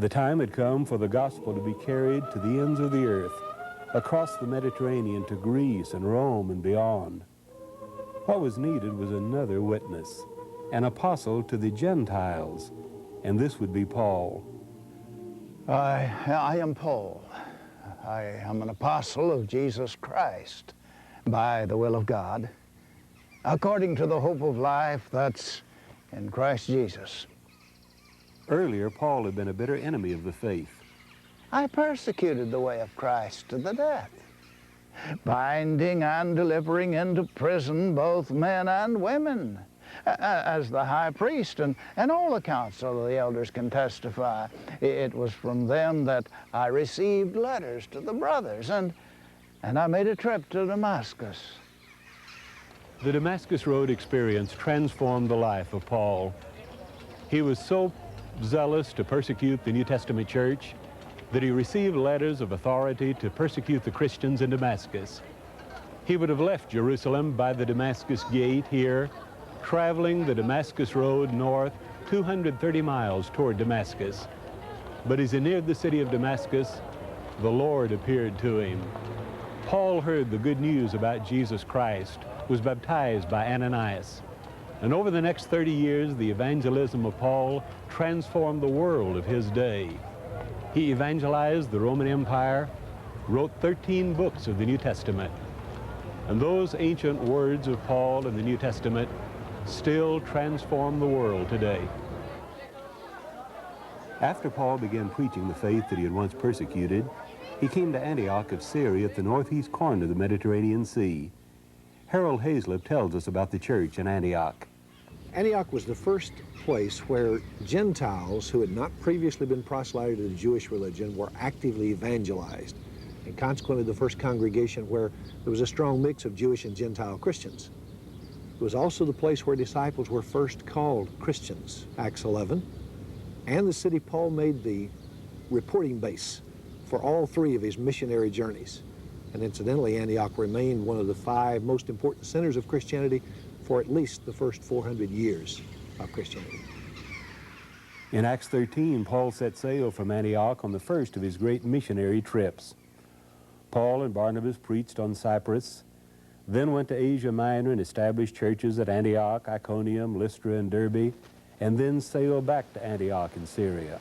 The time had come for the gospel to be carried to the ends of the earth, across the Mediterranean to Greece and Rome and beyond. What was needed was another witness, an apostle to the Gentiles, and this would be Paul. I am Paul. I am an apostle of Jesus Christ by the will of God, according to the hope of life that's in Christ Jesus. Earlier, Paul had been a bitter enemy of the faith. I persecuted the way of Christ to the death, binding and delivering into prison both men and women, as the high priest and all the council of the elders can testify. It was from them that I received letters to the brothers, and I made a trip to Damascus. The Damascus Road experience transformed the life of Paul. He was so zealous to persecute the New Testament church that he received letters of authority to persecute the Christians in Damascus. He would have left Jerusalem by the Damascus Gate here, traveling the Damascus Road north 230 miles toward Damascus. But as he neared the city of Damascus, the Lord appeared to him. Paul heard the good news about Jesus Christ, was baptized by Ananias. And over the next 30 years, the evangelism of Paul transformed the world of his day. He evangelized the Roman Empire, wrote 13 books of the New Testament. And those ancient words of Paul in the New Testament still transform the world today. After Paul began preaching the faith that he had once persecuted, he came to Antioch of Syria at the northeast corner of the Mediterranean Sea. Harold Hazlip tells us about the church in Antioch. Antioch was the first place where Gentiles who had not previously been proselyted to the Jewish religion were actively evangelized, and consequently the first congregation where there was a strong mix of Jewish and Gentile Christians. It was also the place where disciples were first called Christians, Acts 11, and the city Paul made the reporting base for all three of his missionary journeys. And incidentally, Antioch remained one of the 5 most important centers of Christianity for at least the first 400 years of Christianity. In Acts 13, Paul set sail from Antioch on the first of his great missionary trips. Paul and Barnabas preached on Cyprus, then went to Asia Minor and established churches at Antioch, Iconium, Lystra, and Derbe, and then sailed back to Antioch in Syria.